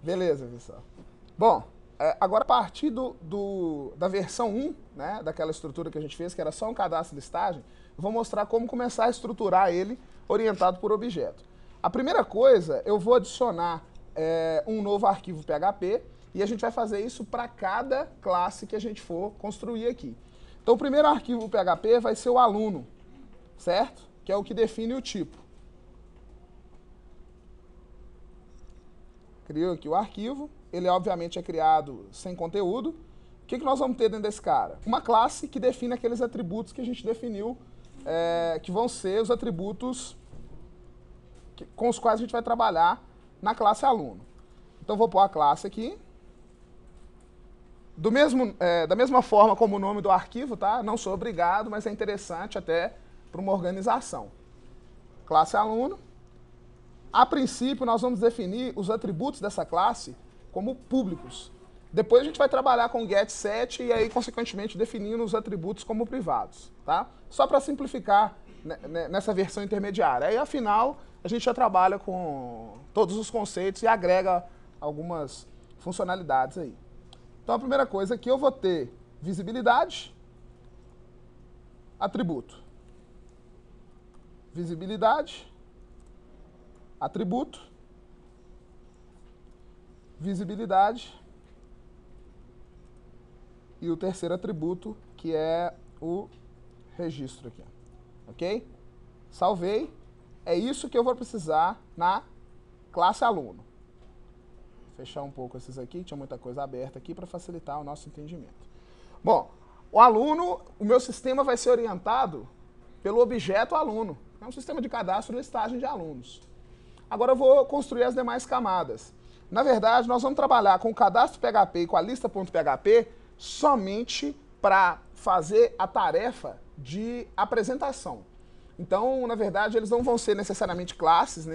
Beleza, pessoal. Bom, agora a partir da versão 1, né, daquela estrutura que a gente fez, que era só um cadastro e listagem, eu vou mostrar como começar a estruturar ele orientado por objeto. A primeira coisa, eu vou adicionar um novo arquivo PHP e a gente vai fazer isso para cada classe que a gente for construir aqui. Então, o primeiro arquivo PHP vai ser o aluno, certo? Que é o que define o tipo. Criou aqui o arquivo, ele obviamente é criado sem conteúdo. O que nós vamos ter dentro desse cara? Uma classe que define aqueles atributos que a gente definiu, que vão ser os atributos com os quais a gente vai trabalhar na classe aluno. Então, vou pôr a classe aqui. Da mesma forma como o nome do arquivo, tá? Não sou obrigado, mas é interessante até para uma organização. Classe aluno. A princípio, nós vamos definir os atributos dessa classe como públicos. Depois a gente vai trabalhar com getSet e aí, consequentemente, definindo os atributos como privados. Tá? Só para simplificar nessa versão intermediária. Aí, afinal, a gente já trabalha com todos os conceitos e agrega algumas funcionalidades aí. Então, a primeira coisa aqui, eu vou ter visibilidade, atributo. Visibilidade, atributo, visibilidade e o terceiro atributo, que é o registro aqui. Ok? Salvei. É isso que eu vou precisar na classe aluno. Vou fechar um pouco esses aqui, tinha muita coisa aberta aqui para facilitar o nosso entendimento. Bom, o aluno, o meu sistema vai ser orientado pelo objeto aluno. É um sistema de cadastro e listagem de alunos. Agora eu vou construir as demais camadas. Na verdade, nós vamos trabalhar com o cadastro PHP e com a lista.php somente para fazer a tarefa de apresentação. Então, na verdade, eles não vão ser necessariamente classes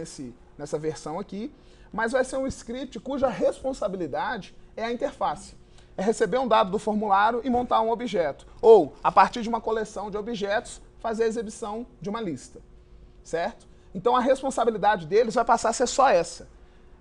nessa versão aqui, mas vai ser um script cuja responsabilidade é a interface. É receber um dado do formulário e montar um objeto. Ou, a partir de uma coleção de objetos, fazer a exibição de uma lista. Certo? Então, a responsabilidade deles vai passar a ser só essa.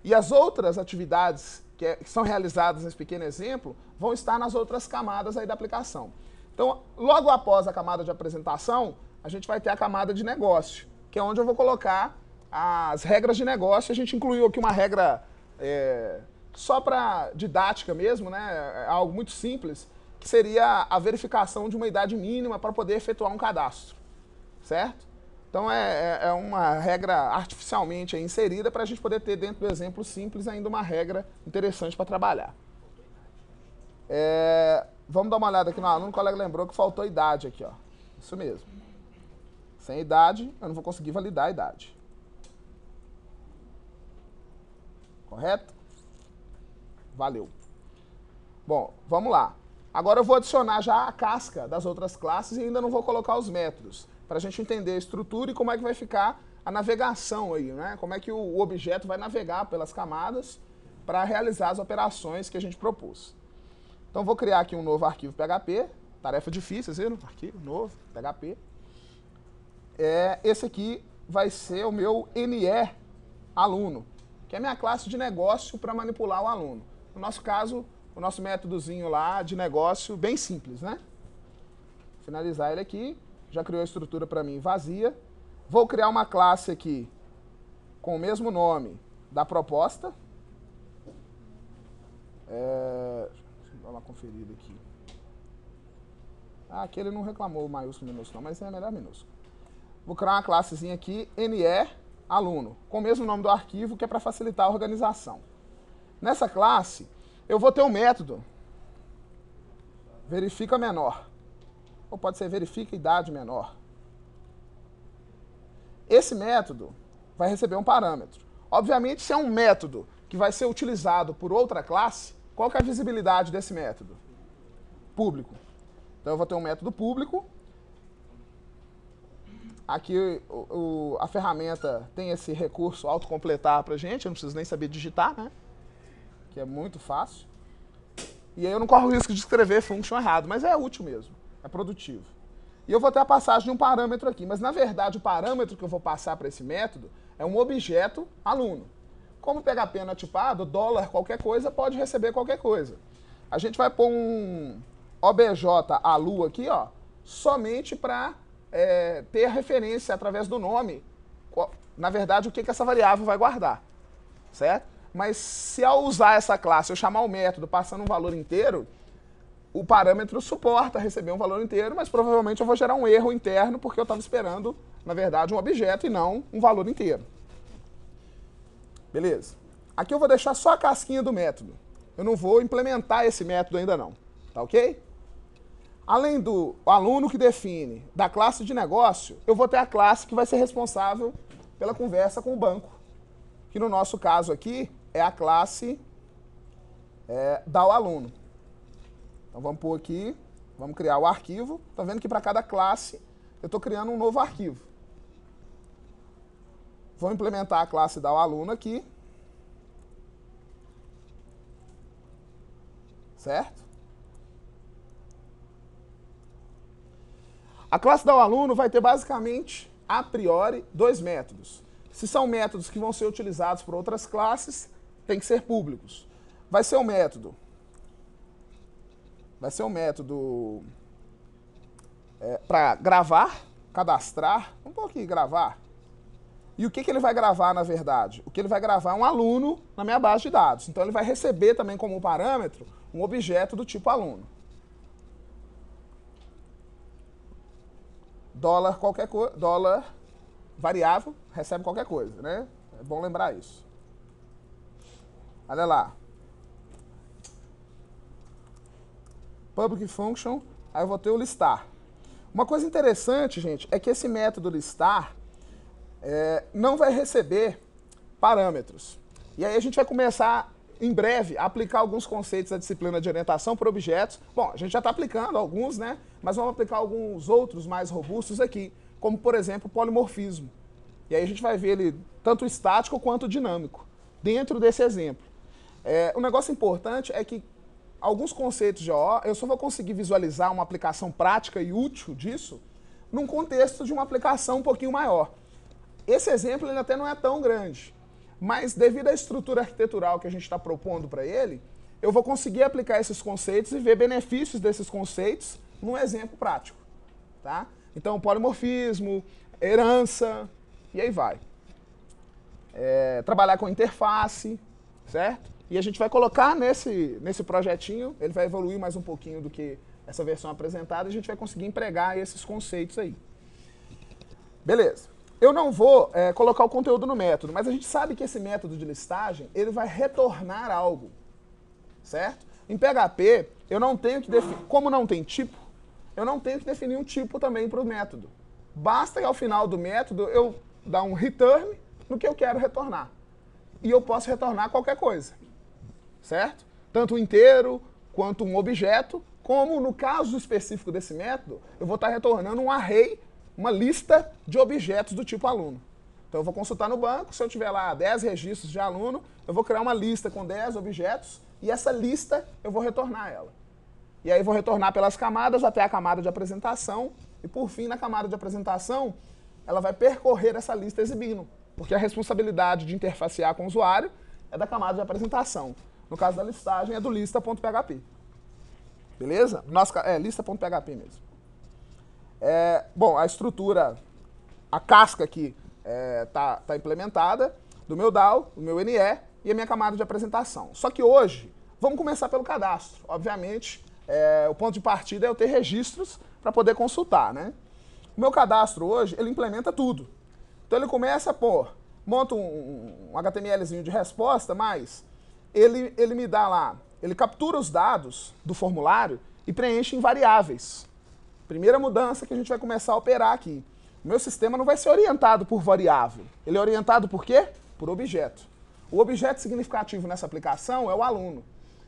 E as outras atividades que são realizadas nesse pequeno exemplo vão estar nas outras camadas aí da aplicação. Então, logo após a camada de apresentação, a gente vai ter a camada de negócio, que é onde eu vou colocar as regras de negócio. A gente incluiu aqui uma regra só para didática mesmo, né? Algo muito simples, que seria a verificação de uma idade mínima para poder efetuar um cadastro. Certo? Então, é uma regra artificialmente inserida para a gente poder ter dentro do exemplo simples ainda uma regra interessante para trabalhar. Vamos dar uma olhada aqui no aluno. O colega lembrou que faltou idade aqui. Ó. Isso mesmo. Sem idade, eu não vou conseguir validar a idade. Correto? Valeu. Bom, vamos lá. Agora eu vou adicionar já a casca das outras classes e ainda não vou colocar os métodos, para a gente entender a estrutura e como é que vai ficar a navegação aí, né? Como é que o objeto vai navegar pelas camadas para realizar as operações que a gente propôs. Então, vou criar aqui um novo arquivo PHP, tarefa difícil, vocês viram? Arquivo novo, PHP. Esse aqui vai ser o meu NE aluno, que é a minha classe de negócio para manipular o aluno. No nosso caso, o nosso métodozinho lá de negócio bem simples, né? Finalizar ele aqui. Já criou a estrutura para mim vazia. Vou criar uma classe aqui com o mesmo nome da proposta. Deixa eu dar uma conferida aqui. Aqui ele não reclamou maiúsculo e minúsculo, mas é melhor minúsculo. Vou criar uma classezinha aqui, NE aluno, com o mesmo nome do arquivo, que é para facilitar a organização. Nessa classe, eu vou ter um método verifica menor. Ou pode ser verifica idade menor. Esse método vai receber um parâmetro. Obviamente, se é um método que vai ser utilizado por outra classe, qual que é a visibilidade desse método? Público. Então, eu vou ter um método público. Aqui a ferramenta tem esse recurso autocompletar para a gente, eu não preciso nem saber digitar, né? Que é muito fácil. E aí eu não corro o risco de escrever function errado, mas é útil mesmo. É produtivo. E eu vou ter a passagem de um parâmetro aqui, mas na verdade o parâmetro que eu vou passar para esse método é um objeto aluno. como o PHP não é tipado, dólar qualquer coisa pode receber qualquer coisa. A gente vai pôr um obj_alu aqui, ó, somente para ter a referência através do nome, na verdade, o que essa variável vai guardar, certo? Mas se ao usar essa classe eu chamar o método passando um valor inteiro, o parâmetro suporta receber um valor inteiro, mas provavelmente eu vou gerar um erro interno porque eu estava esperando, na verdade, um objeto e não um valor inteiro. Beleza. Aqui eu vou deixar só a casquinha do método. Eu não vou implementar esse método ainda não, tá ok? Além do aluno que define da classe de negócio, eu vou ter a classe que vai ser responsável pela conversa com o banco, que no nosso caso aqui é a classe DAO aluno. Então vamos pôr aqui, vamos criar o arquivo. Tá vendo que para cada classe eu estou criando um novo arquivo. Vou implementar a classe DAO aluno aqui. Certo? A classe DAO aluno vai ter basicamente, a priori, dois métodos. Se são métodos que vão ser utilizados por outras classes, tem que ser públicos. Vai ser um método para gravar, cadastrar, um pouquinho gravar. E o que ele vai gravar, na verdade? O que ele vai gravar é um aluno na minha base de dados. Então ele vai receber também como parâmetro um objeto do tipo aluno. Dólar qualquer coisa, dólar variável, recebe qualquer coisa, né? É bom lembrar isso. Olha lá. Public function, aí eu vou ter o listar. Uma coisa interessante, gente, é que esse método listar não vai receber parâmetros. E aí a gente vai começar, em breve, a aplicar alguns conceitos da disciplina de orientação para objetos. Bom, a gente já está aplicando alguns, né? Mas vamos aplicar alguns outros mais robustos aqui, como, por exemplo, o polimorfismo. E aí a gente vai ver ele tanto estático quanto dinâmico, dentro desse exemplo. Um negócio importante é que alguns conceitos de OO, eu só vou conseguir visualizar uma aplicação prática e útil disso num contexto de uma aplicação um pouquinho maior. Esse exemplo ele até não é tão grande, mas devido à estrutura arquitetural que a gente está propondo para ele, eu vou conseguir aplicar esses conceitos e ver benefícios desses conceitos num exemplo prático. Tá? Então, polimorfismo, herança, e aí vai. Trabalhar com interface, certo? E a gente vai colocar nesse projetinho, ele vai evoluir mais um pouquinho do que essa versão apresentada, e a gente vai conseguir empregar esses conceitos aí. Beleza. Eu não vou colocar o conteúdo no método, mas a gente sabe que esse método de listagem, ele vai retornar algo, certo? Em PHP, eu não tenho que definir, como não tem tipo, eu não tenho que definir um tipo também para o método. Basta que ao final do método eu dar um return no que eu quero retornar. E eu posso retornar qualquer coisa, certo? Tanto um inteiro, quanto um objeto, como no caso específico desse método, eu vou estar retornando um array, uma lista de objetos do tipo aluno. Então eu vou consultar no banco, se eu tiver lá 10 registros de aluno, eu vou criar uma lista com 10 objetos, e essa lista eu vou retornar ela. E aí vou retornar pelas camadas até a camada de apresentação, e por fim, na camada de apresentação, ela vai percorrer essa lista exibindo, porque a responsabilidade de interfacear com o usuário é da camada de apresentação. No caso da listagem, é do lista.php. Beleza? Lista.php mesmo. Bom, a estrutura, a casca aqui tá implementada do meu DAO, do meu NE e a minha camada de apresentação. Só que hoje, vamos começar pelo cadastro. Obviamente, o ponto de partida é eu ter registros para poder consultar, né? O meu cadastro hoje, ele implementa tudo. Então ele começa, monta um HTMLzinho de resposta, mas ele me dá lá, ele captura os dados do formulário e preenche em variáveis. Primeira mudança que a gente vai começar a operar aqui. O meu sistema não vai ser orientado por variável. Ele é orientado por quê? Por objeto. O objeto significativo nessa aplicação é o aluno.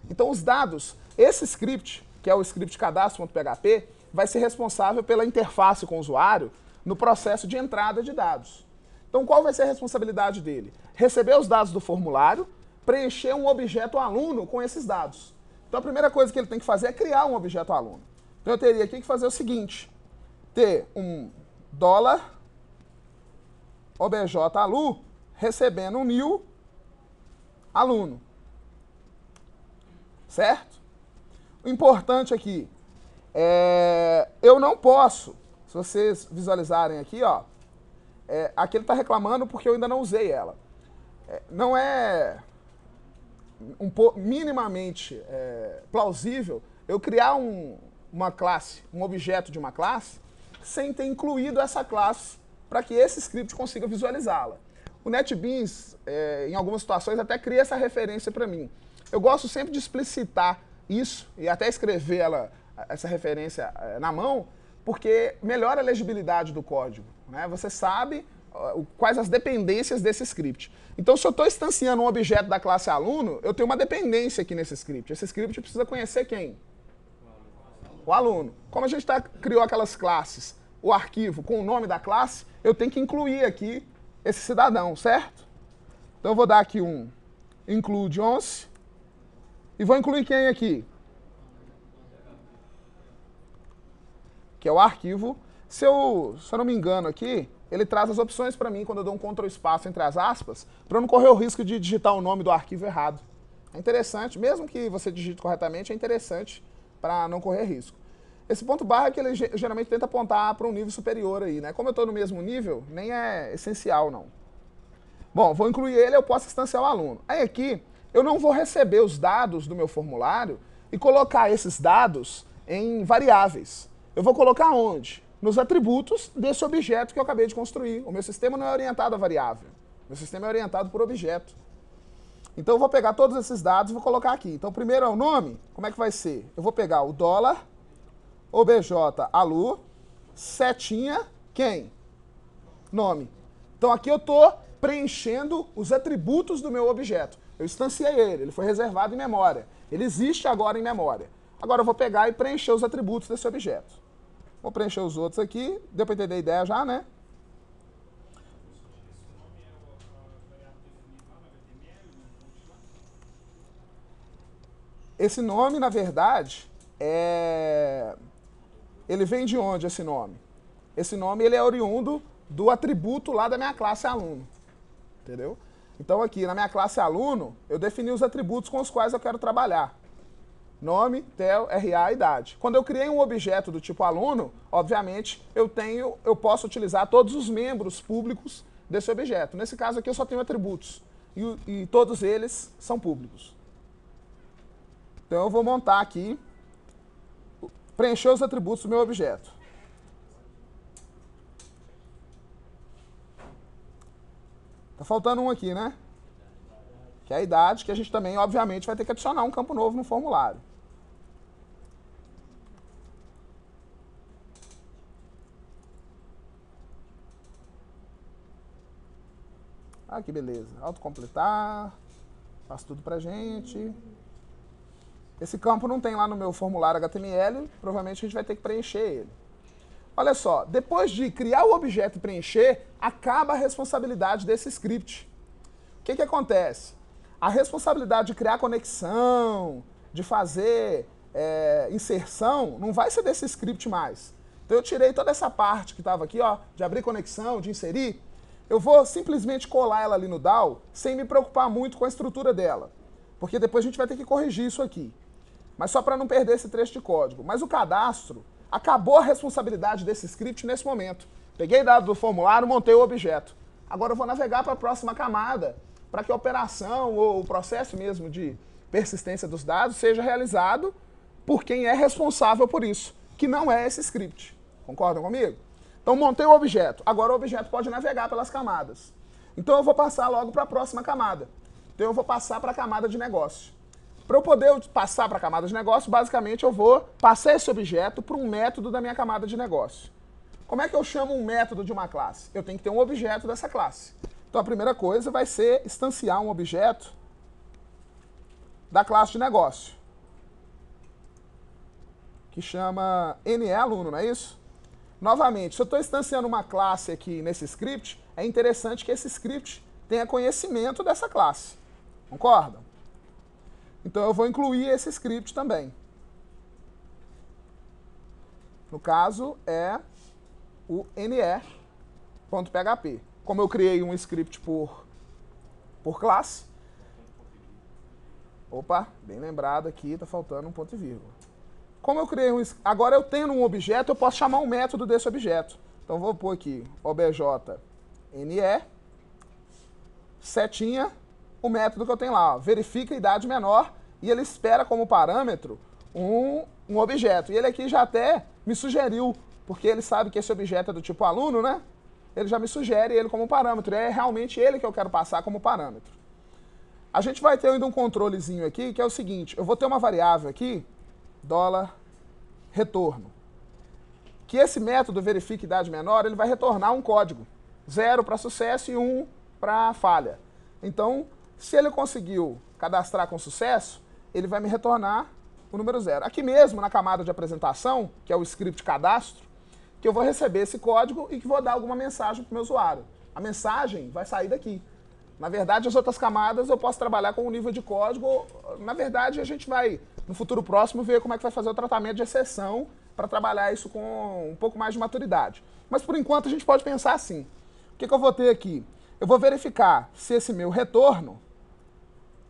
Então os dados, esse script, que é o script cadastro.php, vai ser responsável pela interface com o usuário no processo de entrada de dados. Então qual vai ser a responsabilidade dele? Receber os dados do formulário, preencher um objeto aluno com esses dados. Então a primeira coisa que ele tem que fazer é criar um objeto aluno. Então eu teria aqui que fazer o seguinte, ter um $obj_alu recebendo um new aluno. Certo? O importante aqui eu não posso, se vocês visualizarem aqui, ó, aqui ele está reclamando porque eu ainda não usei ela. Não é minimamente plausível eu criar uma classe, um objeto de uma classe, sem ter incluído essa classe para que esse script consiga visualizá-la. O NetBeans, em algumas situações, até cria essa referência para mim. Eu gosto sempre de explicitar isso e até escrever essa referência na mão, porque melhora a legibilidade do código, né? Você sabe quais as dependências desse script. Então, se eu estou instanciando um objeto da classe aluno, eu tenho uma dependência aqui nesse script. Esse script precisa conhecer quem? O aluno. Como a gente criou aquelas classes, o arquivo com o nome da classe, eu tenho que incluir aqui esse cidadão, certo? Então, eu vou dar aqui um include once e vou incluir quem aqui? Que é o arquivo. Se eu não me engano aqui, ele traz as opções para mim quando eu dou um Ctrl espaço entre as aspas, para eu não correr o risco de digitar o nome do arquivo errado. É interessante, mesmo que você digite corretamente, é interessante para não correr risco. Esse ponto barra é que ele geralmente tenta apontar para um nível superior aí, né? Como eu estou no mesmo nível, nem é essencial, não. Bom, vou incluir ele, eu posso instanciar o aluno. Aí aqui, eu não vou receber os dados do meu formulário e colocar esses dados em variáveis. Eu vou colocar onde? Nos atributos desse objeto que eu acabei de construir. O meu sistema não é orientado a variável. Meu sistema é orientado por objeto. Então eu vou pegar todos esses dados e vou colocar aqui. Então primeiro é o nome. Como é que vai ser? Eu vou pegar o dólar, obj alu, setinha, quem? Nome. Então aqui eu estou preenchendo os atributos do meu objeto. Eu instanciei ele foi reservado em memória. Ele existe agora em memória. Agora eu vou pegar e preencher os atributos desse objeto. Vou preencher os outros aqui. Deu para entender a ideia já, né? Esse nome, na verdade, ele vem de onde, esse nome? Esse nome ele é oriundo do atributo lá da minha classe aluno. Entendeu? Então aqui, na minha classe aluno, eu defini os atributos com os quais eu quero trabalhar. Nome, tel, RA, idade. Quando eu criei um objeto do tipo aluno, obviamente, eu posso utilizar todos os membros públicos desse objeto. Nesse caso aqui eu só tenho atributos. E todos eles são públicos. Então eu vou montar aqui, preencher os atributos do meu objeto. Tá faltando um aqui, né? Que é a idade, que a gente também, obviamente, vai ter que adicionar um campo novo no formulário. Ah, que beleza. Autocompletar. Faz tudo pra gente. Esse campo não tem lá no meu formulário HTML, provavelmente a gente vai ter que preencher ele. Olha só, depois de criar o objeto e preencher, acaba a responsabilidade desse script. O que acontece? A responsabilidade de criar conexão, de fazer inserção, não vai ser desse script mais. Então eu tirei toda essa parte que estava aqui, ó, de abrir conexão, de inserir. Eu vou simplesmente colar ela ali no DAO, sem me preocupar muito com a estrutura dela. Porque depois a gente vai ter que corrigir isso aqui. Mas só para não perder esse trecho de código. Mas o cadastro, acabou a responsabilidade desse script nesse momento. Peguei dado do formulário, montei o objeto. Agora eu vou navegar para a próxima camada, para que a operação ou o processo mesmo de persistência dos dados seja realizado por quem é responsável por isso, que não é esse script. Concordam comigo? Então montei o objeto. Agora o objeto pode navegar pelas camadas. Então eu vou passar logo para a próxima camada. Então eu vou passar para a camada de negócio. Para eu poder passar para a camada de negócio, basicamente eu vou passar esse objeto para um método da minha camada de negócio. Como é que eu chamo um método de uma classe? Eu tenho que ter um objeto dessa classe. Então a primeira coisa vai ser instanciar um objeto da classe de negócio, que chama NE-aluno, não é isso? Novamente, se eu estou instanciando uma classe aqui nesse script, é interessante que esse script tenha conhecimento dessa classe. Concordam? Então eu vou incluir esse script também. No caso, é o ne.php. Como eu criei um script por classe, Opa, bem lembrado aqui, está faltando um ponto e vírgula. Como eu criei um... Agora eu tendo um objeto, eu posso chamar um método desse objeto. Então vou pôr aqui obj.ne, setinha, o método que eu tenho lá, ó, verifica idade menor, e ele espera como parâmetro um objeto. E ele aqui já até me sugeriu, porque ele sabe que esse objeto é do tipo aluno, né? Ele já me sugere ele como parâmetro. É realmente ele que eu quero passar como parâmetro. A gente vai ter ainda um controlezinho aqui, que é o seguinte. Eu vou ter uma variável aqui, $retorno. Que esse método verifica idade menor, ele vai retornar um código. 0 para sucesso e 1 para falha. Então, se ele conseguiu cadastrar com sucesso, ele vai me retornar o número 0. Aqui mesmo, na camada de apresentação, que é o script cadastro, que eu vou receber esse código e que vou dar alguma mensagem para o meu usuário. A mensagem vai sair daqui. Na verdade, as outras camadas eu posso trabalhar com um nível de código. Na verdade, a gente vai, no futuro próximo, ver como é que vai fazer o tratamento de exceção para trabalhar isso com um pouco mais de maturidade. Mas, por enquanto, a gente pode pensar assim. O que eu vou ter aqui? Eu vou verificar se esse meu retorno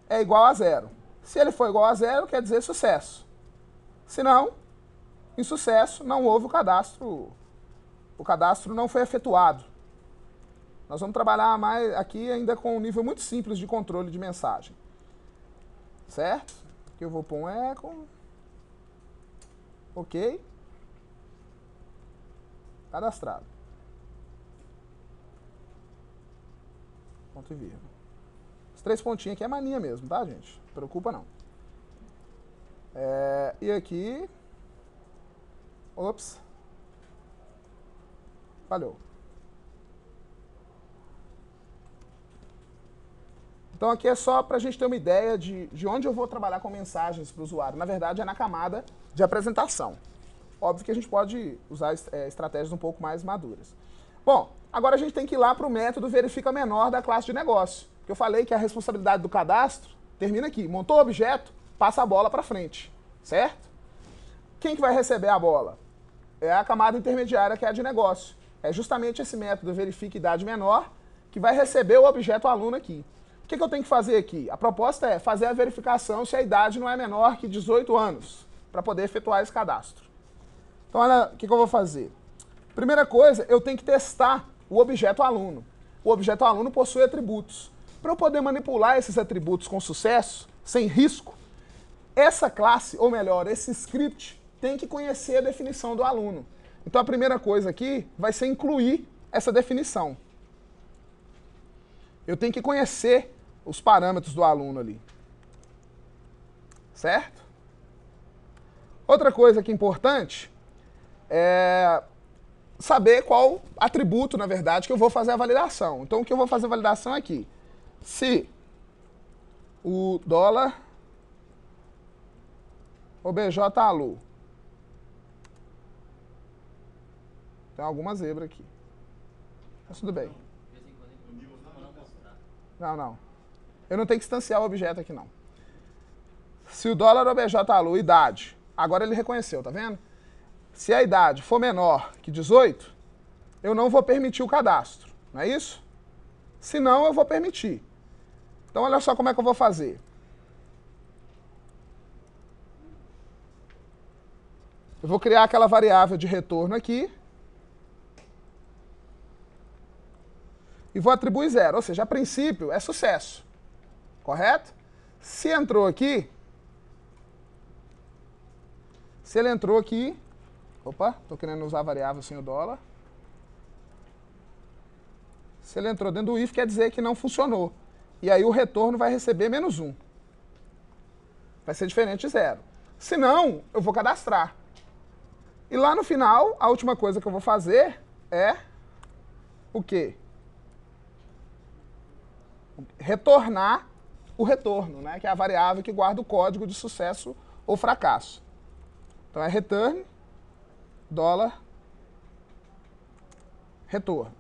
é igual a 0. Se ele for igual a 0, quer dizer sucesso. Se não, insucesso, não houve o cadastro não foi efetuado. Nós vamos trabalhar mais aqui ainda com um nível muito simples de controle de mensagem. Certo? Aqui eu vou pôr um echo. Ok. Cadastrado. Ponto e vírgula. Os 3 pontinhos aqui é mania mesmo, tá, gente? Não se preocupa não. E aqui... Ops. Falhou. Então aqui é só para a gente ter uma ideia de onde eu vou trabalhar com mensagens para o usuário. Na verdade, é na camada de apresentação. Óbvio que a gente pode usar estratégias um pouco mais maduras. Bom, agora a gente tem que ir lá para o método verifica menor da classe de negócio. Que eu falei que a responsabilidade do cadastro termina aqui. Montou o objeto, passa a bola para frente. Certo? Quem que vai receber a bola? É a camada intermediária, que é a de negócio. É justamente esse método verifica idade menor que vai receber o objeto aluno aqui. O que eu tenho que fazer aqui? A proposta é fazer a verificação se a idade não é menor que 18 anos, para poder efetuar esse cadastro. Então, olha o que eu vou fazer. Primeira coisa, eu tenho que testar o objeto aluno. O objeto aluno possui atributos. Para eu poder manipular esses atributos com sucesso, sem risco, essa classe, ou melhor, esse script, tem que conhecer a definição do aluno. Então, a primeira coisa aqui vai ser incluir essa definição. Eu tenho que conhecer os parâmetros do aluno ali. Certo? Outra coisa que é importante é saber qual atributo, na verdade, que eu vou fazer a validação. Então, o que eu vou fazer a validação aqui? Se o $obj_alu. Tem alguma zebra aqui. Mas tudo bem. Não. Eu não tenho que instanciar o objeto aqui, não. Se o $obj_alu, idade, agora ele reconheceu, tá vendo? Se a idade for menor que 18, eu não vou permitir o cadastro, não é isso? Se não, eu vou permitir. Então, olha só como é que eu vou fazer. Eu vou criar aquela variável de retorno aqui. E vou atribuir 0, ou seja, a princípio é sucesso. Correto? Se entrou aqui, se ele entrou aqui, opa, estou querendo usar a variável sem o $. Se ele entrou dentro do if, quer dizer que não funcionou. E aí o retorno vai receber -1. Vai ser diferente de 0. Se não, eu vou cadastrar. E lá no final, a última coisa que eu vou fazer é o quê? Retornar o retorno, né? Que é a variável que guarda o código de sucesso ou fracasso. Então é return $retorno.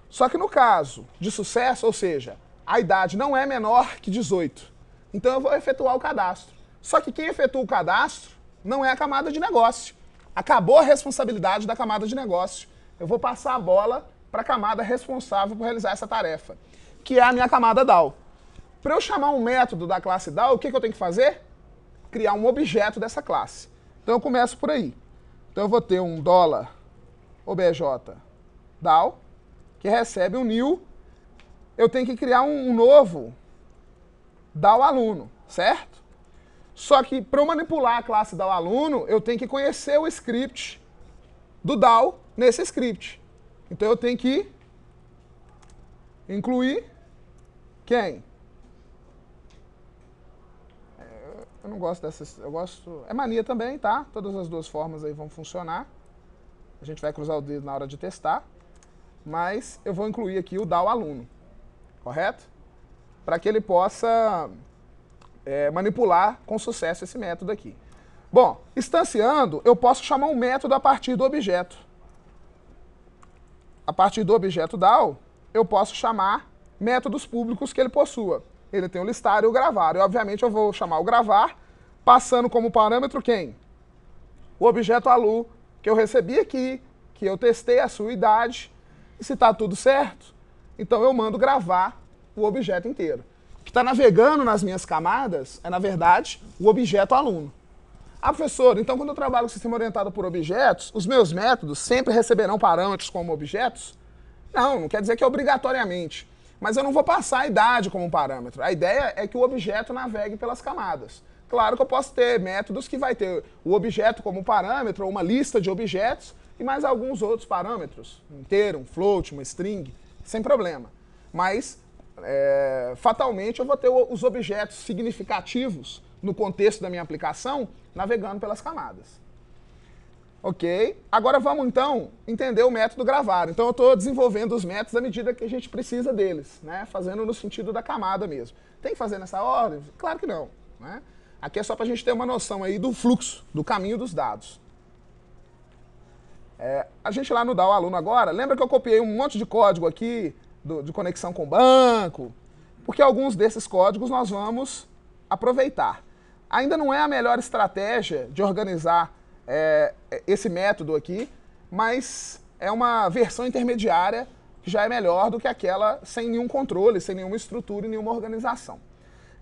Só que no caso de sucesso, ou seja, a idade não é menor que 18. Então eu vou efetuar o cadastro. Só que quem efetua o cadastro não é a camada de negócio. Acabou a responsabilidade da camada de negócio. Eu vou passar a bola para a camada responsável por realizar essa tarefa, que é a minha camada DAO. Para eu chamar um método da classe DAO, o que eu tenho que fazer? Criar um objeto dessa classe. Então eu começo por aí. Então eu vou ter um $obj DAO, que recebe um new. Eu tenho que criar um novo DAO aluno, certo? Só que para eu manipular a classe DAO aluno, eu tenho que conhecer o script do DAO nesse script. Então eu tenho que incluir quem? Eu não gosto dessas, eu gosto... É mania também, tá? Todas as duas formas aí vão funcionar. A gente vai cruzar o dedo na hora de testar. Mas eu vou incluir aqui o DAO aluno, correto? Para que ele possa manipular com sucesso esse método aqui. Bom, instanciando, eu posso chamar um método a partir do objeto. A partir do objeto DAO, eu posso chamar métodos públicos que ele possua. Ele tem o listar e o gravar. E, obviamente, eu vou chamar o gravar, passando como parâmetro quem? O objeto alu que eu recebi aqui, que eu testei a sua idade. E se está tudo certo, então eu mando gravar o objeto inteiro. O que está navegando nas minhas camadas é, na verdade, o objeto aluno. Ah, professor, então quando eu trabalho com sistema orientado por objetos, os meus métodos sempre receberão parâmetros como objetos? Não quer dizer que é obrigatoriamente. Mas eu não vou passar a idade como um parâmetro. A ideia é que o objeto navegue pelas camadas. Claro que eu posso ter métodos que vai ter o objeto como parâmetro, ou uma lista de objetos, e mais alguns outros parâmetros, um inteiro, um float, uma string, sem problema. Mas, fatalmente, eu vou ter os objetos significativos no contexto da minha aplicação navegando pelas camadas. Ok? Agora vamos, então, entender o método gravar. Então, eu estou desenvolvendo os métodos à medida que a gente precisa deles, né? Fazendo no sentido da camada mesmo. Tem que fazer nessa ordem? Claro que não, né? Aqui é só para a gente ter uma noção aí do fluxo, do caminho dos dados. A gente lá no DAO aluno agora, lembra que eu copiei um monte de código aqui de conexão com o banco? Porque alguns desses códigos nós vamos aproveitar. Ainda não é a melhor estratégia de organizar esse método aqui, mas é uma versão intermediária que já é melhor do que aquela sem nenhum controle, sem nenhuma estrutura e nenhuma organização.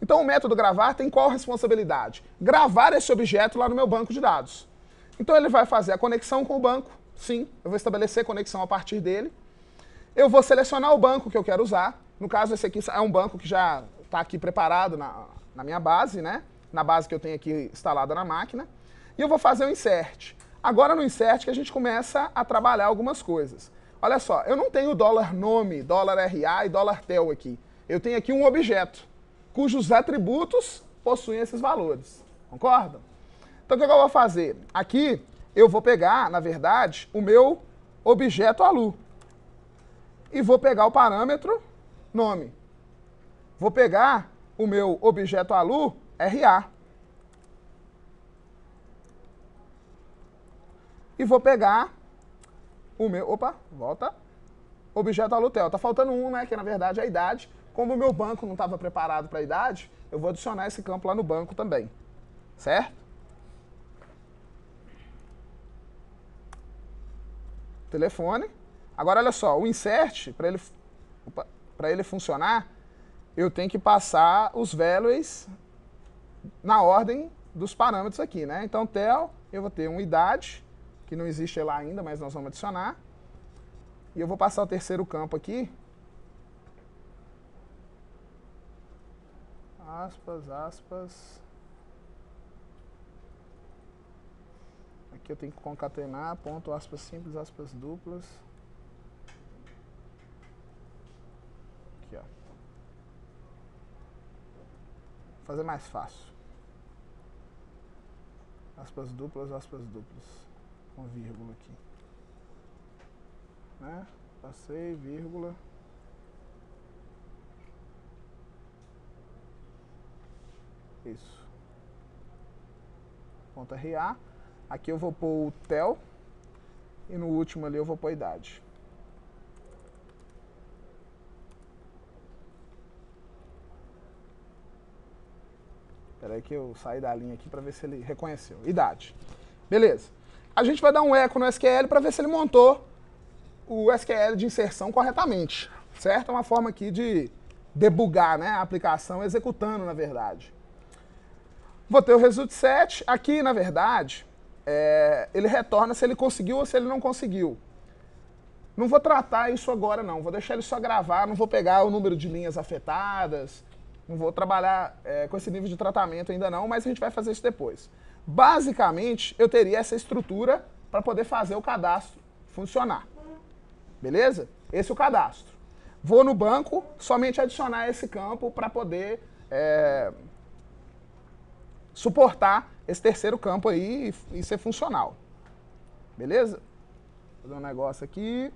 Então o método gravar tem qual responsabilidade? Gravar esse objeto lá no meu banco de dados. Então ele vai fazer a conexão com o banco. Sim, eu vou estabelecer conexão a partir dele. Eu vou selecionar o banco que eu quero usar. No caso, esse aqui é um banco que já está aqui preparado na minha base, né? Na base que eu tenho aqui instalada na máquina. E eu vou fazer o insert. Agora no insert que a gente começa a trabalhar algumas coisas. Olha só, eu não tenho $nome, $RA e $tel aqui. Eu tenho aqui um objeto, cujos atributos possuem esses valores. Concordam? Então o que eu vou fazer? Aqui eu vou pegar, na verdade, o meu objeto alu. E vou pegar o parâmetro nome. Vou pegar o meu objeto alu RA. E vou pegar o meu... Opa, volta. Objeto alu tel. Tá faltando um, né? Que na verdade é a idade. Como o meu banco não estava preparado para a idade, eu vou adicionar esse campo lá no banco também. Certo? Telefone. Agora, olha só, o insert, para ele funcionar, eu tenho que passar os values na ordem dos parâmetros aqui, né? Então, tel, eu vou ter uma idade, que não existe lá ainda, mas nós vamos adicionar. E eu vou passar o terceiro campo aqui. Aspas, aspas. Aqui eu tenho que concatenar, ponto, aspas simples, aspas duplas. Aqui, ó. Vou fazer mais fácil. Aspas duplas, com vírgula aqui. Né? Passei, vírgula. Isso. Ponto RA. Aqui eu vou pôr o tel. E no último ali eu vou pôr a idade. Espera aí que eu saí da linha aqui para ver se ele reconheceu. Idade. Beleza. A gente vai dar um eco no SQL para ver se ele montou o SQL de inserção corretamente. Certo? É uma forma aqui de debugar, né, a aplicação executando, na verdade. Vou ter o result set. Aqui, na verdade, ele retorna se ele conseguiu ou se ele não conseguiu. Não vou tratar isso agora, não. Vou deixar ele só gravar, não vou pegar o número de linhas afetadas, não vou trabalhar com esse nível de tratamento ainda não, mas a gente vai fazer isso depois. Basicamente, eu teria essa estrutura para poder fazer o cadastro funcionar. Beleza? Esse é o cadastro. Vou no banco, somente adicionar esse campo para poder suportar esse terceiro campo aí e ser funcional. Beleza? Vou fazer um negócio aqui.